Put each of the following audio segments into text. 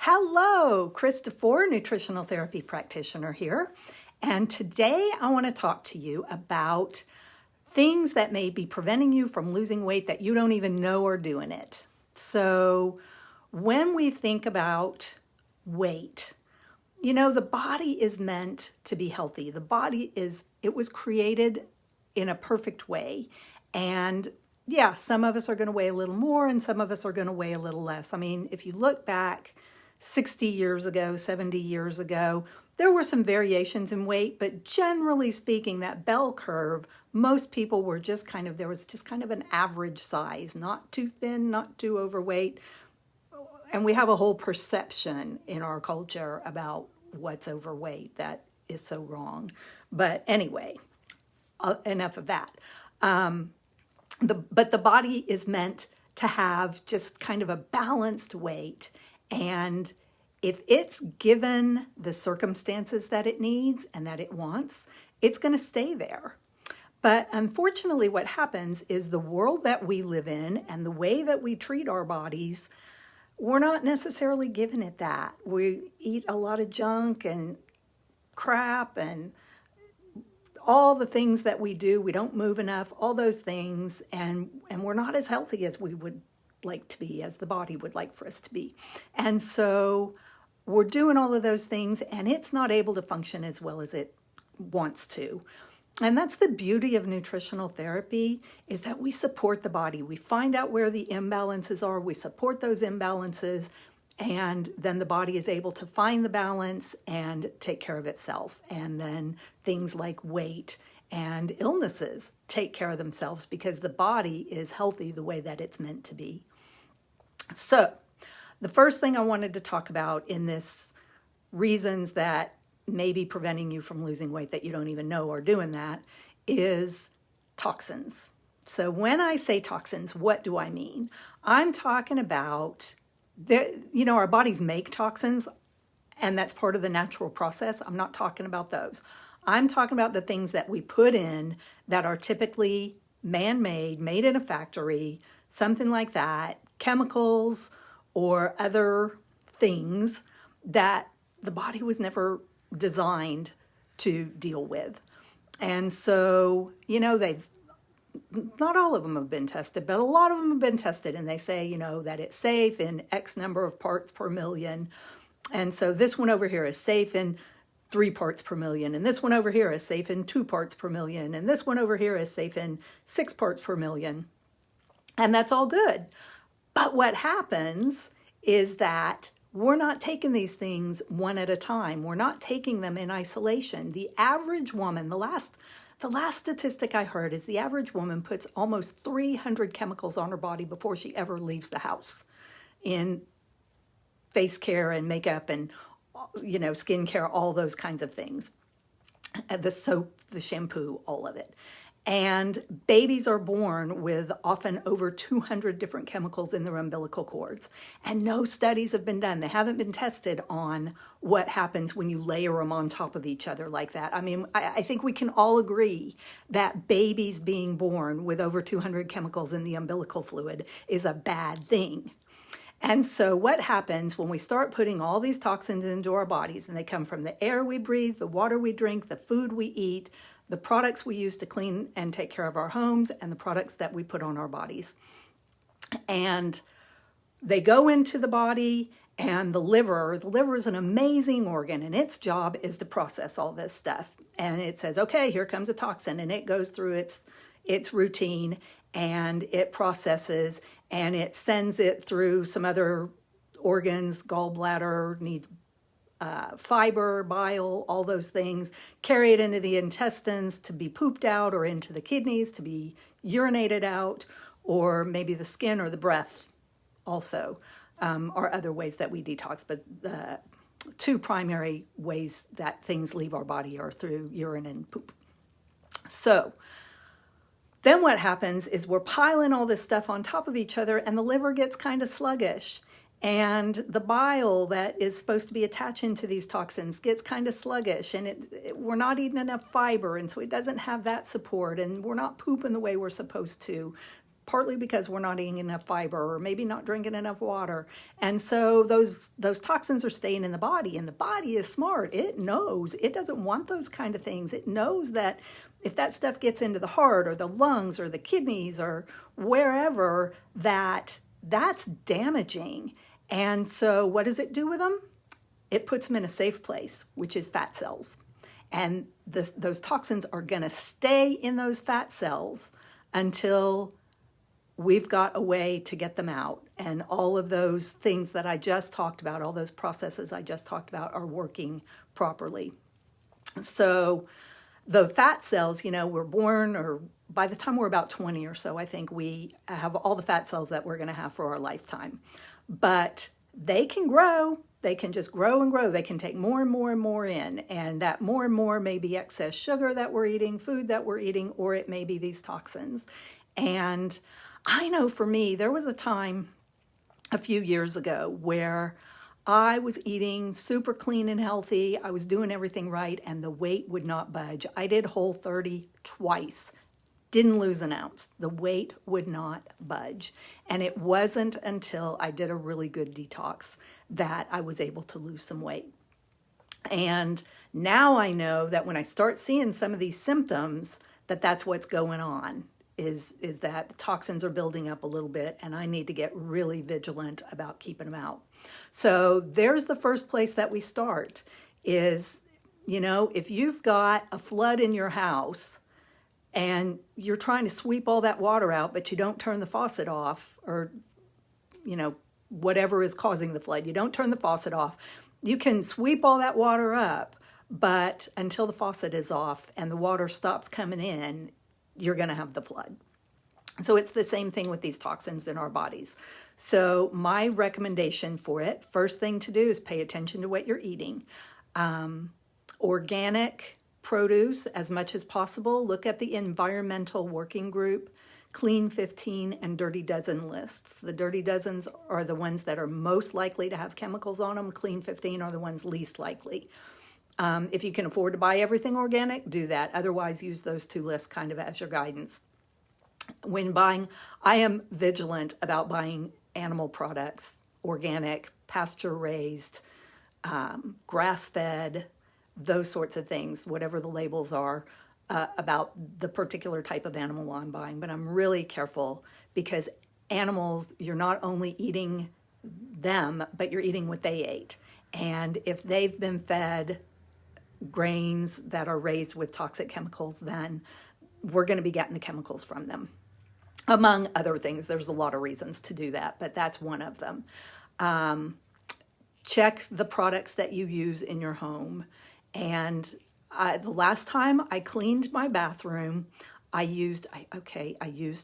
Hello, Christopher, nutritional therapy practitioner here. And today I want to talk to you about things that may be preventing you from losing weight that you don't even know are doing it. So when we think about weight, the body is meant to be healthy. It was created in a perfect way. And yeah, some of us are going to weigh a little more and some of us are going to weigh a little less. I mean, if you look back 60 years ago, 70 years ago, there were some variations in weight, but generally speaking, that bell curve, most people were there was just kind of an average size, not too thin, not too overweight. And we have a whole perception in our culture about what's overweight that is so wrong. But anyway, enough of that. But the body is meant to have just kind of a balanced weight. And if it's given the circumstances that it needs and that it wants, it's going to stay there. But unfortunately, what happens is the world that we live in and the way that we treat our bodies, we're not necessarily giving it that. We eat a lot of junk and crap and all the things that we do. We don't move enough, all those things, and we're not as healthy as we would like to be, as the body would like for us to be. And so we're doing all of those things and it's not able to function as well as it wants to. And that's the beauty of nutritional therapy, is that we support the body. We find out where the imbalances are, we support those imbalances, and then the body is able to find the balance and take care of itself. And then things like weight and illnesses take care of themselves because the body is healthy the way that it's meant to be. So the first thing I wanted to talk about in this reasons that may be preventing you from losing weight that you don't even know are doing that is toxins. So when I say toxins, what do I mean? I'm talking about, our bodies make toxins, and that's part of the natural process. I'm not talking about those. I'm talking about the things that we put in that are typically man-made, made in a factory, something like that, chemicals or other things that the body was never designed to deal with. And so, not all of them have been tested, but a lot of them have been tested, and they say, that it's safe in X number of parts per million. And so this one over here is safe in 3 parts per million, and this one over here is safe in 2 parts per million, and this one over here is safe in 6 parts per million. And that's all good. But what happens is that we're not taking these things one at a time. We're not taking them in isolation. The average woman, the last statistic I heard is the average woman puts almost 300 chemicals on her body before she ever leaves the house, in face care and makeup and, skin care, all those kinds of things. The soap, the shampoo, all of it. And babies are born with often over 200 different chemicals in their umbilical cords. And no studies have been done. They haven't been tested on what happens when you layer them on top of each other like that. I mean, I think we can all agree that babies being born with over 200 chemicals in the umbilical fluid is a bad thing. And so what happens when we start putting all these toxins into our bodies, and they come from the air we breathe, the water we drink, the food we eat, the products we use to clean and take care of our homes, and the products that we put on our bodies. And they go into the body, and the liver is an amazing organ, and its job is to process all this stuff. And it says, okay, here comes a toxin, and it goes through its routine, and it processes, and it sends it through some other organs. Gallbladder needs fiber, bile, all those things, carry it into the intestines to be pooped out, or into the kidneys to be urinated out, or maybe the skin or the breath also are other ways that we detox. But the 2 primary ways that things leave our body are through urine and poop. So then what happens is we're piling all this stuff on top of each other, and the liver gets kind of sluggish. And the bile that is supposed to be attaching to these toxins gets kind of sluggish, and we're not eating enough fiber, and so it doesn't have that support, and we're not pooping the way we're supposed to. partly because we're not eating enough fiber or maybe not drinking enough water. And so those toxins are staying in the body, and the body is smart. It knows. It doesn't want those kind of things. It knows that if that stuff gets into the heart or the lungs or the kidneys or wherever, that's damaging. And so what does it do with them? It puts them in a safe place, which is fat cells. And those toxins are going to stay in those fat cells until we've got a way to get them out. And all of those things that I just talked about, all those processes I just talked about, are working properly. So the fat cells, we're born, or by the time we're about 20 or so, I think we have all the fat cells that we're going to have for our lifetime. But they can grow. They can just grow and grow. They can take more and more and more in. And that more and more may be excess sugar that we're eating, food that we're eating, or it may be these toxins. And I know for me, there was a time a few years ago where I was eating super clean and healthy. I was doing everything right, and the weight would not budge. I did Whole30 twice. Didn't lose an ounce. The weight would not budge. And it wasn't until I did a really good detox that I was able to lose some weight. And now I know that when I start seeing some of these symptoms, that's what's going on, is that the toxins are building up a little bit, and I need to get really vigilant about keeping them out. So there's the first place that we start is, if you've got a flood in your house, and you're trying to sweep all that water out, but you don't turn the faucet off, or, whatever is causing the flood, you don't turn the faucet off. You can sweep all that water up, but until the faucet is off and the water stops coming in, you're going to have the flood. So it's the same thing with these toxins in our bodies. So my recommendation for it, first thing to do is pay attention to what you're eating. Organic produce as much as possible. Look at the environmental working group, Clean 15 and Dirty Dozen lists. The Dirty Dozens are the ones that are most likely to have chemicals on them. Clean 15 are the ones least likely. If you can afford to buy everything organic, do that. Otherwise, use those two lists kind of as your guidance. When buying, I am vigilant about buying animal products, organic, pasture-raised, grass-fed, those sorts of things, whatever the labels are, about the particular type of animal I'm buying. But I'm really careful because animals, you're not only eating them, but you're eating what they ate. And if they've been fed grains that are raised with toxic chemicals, then we're going to be getting the chemicals from them. Among other things, there's a lot of reasons to do that, but that's one of them. Check the products that you use in your home. And the last time I cleaned my bathroom, I used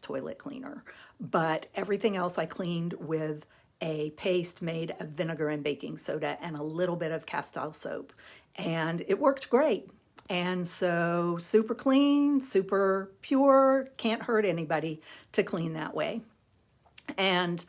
toilet cleaner, but everything else I cleaned with a paste made of vinegar and baking soda and a little bit of castile soap. And it worked great. And so super clean, super pure, can't hurt anybody to clean that way. And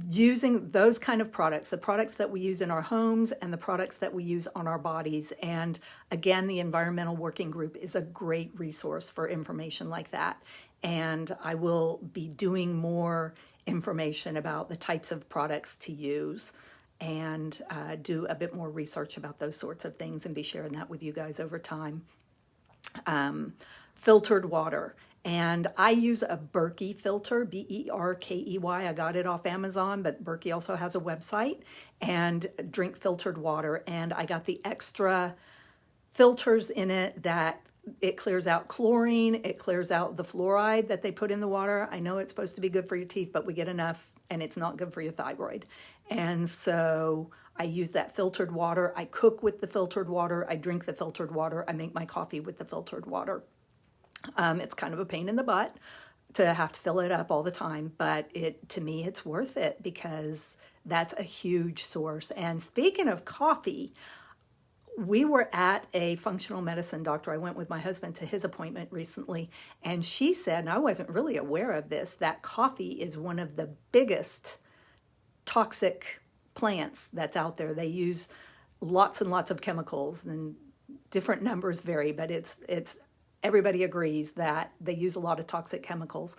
using those kind of products, the products that we use in our homes and the products that we use on our bodies. And again, the Environmental Working Group is a great resource for information like that. And I will be doing more information about the types of products to use and do a bit more research about those sorts of things and be sharing that with you guys over time. Filtered water. And I use a Berkey filter, Berkey. I got it off Amazon, but Berkey also has a website, and drink filtered water. And I got the extra filters in it that it clears out chlorine, it clears out the fluoride that they put in the water. I know it's supposed to be good for your teeth, but we get enough and it's not good for your thyroid. And so I use that filtered water. I cook with the filtered water. I drink the filtered water. I make my coffee with the filtered water. It's kind of a pain in the butt to have to fill it up all the time, but to me, it's worth it because that's a huge source. And speaking of coffee, we were at a functional medicine doctor. I went with my husband to his appointment recently, and she said, and I wasn't really aware of this, that coffee is one of the biggest toxic plants that's out there. They use lots and lots of chemicals, and different numbers vary, but it's everybody agrees that they use a lot of toxic chemicals.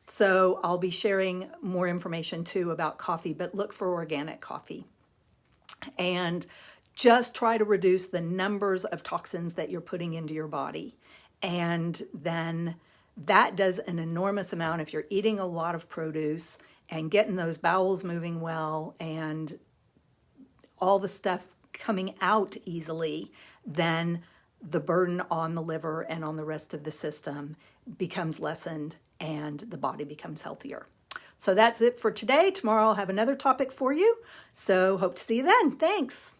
So I'll be sharing more information too about coffee, but look for organic coffee. And just try to reduce the numbers of toxins that you're putting into your body. And then that does an enormous amount if you're eating a lot of produce and getting those bowels moving well and all the stuff coming out easily, then the burden on the liver and on the rest of the system becomes lessened and the body becomes healthier. So that's it for today. Tomorrow I'll have another topic for you. So hope to see you then. Thanks.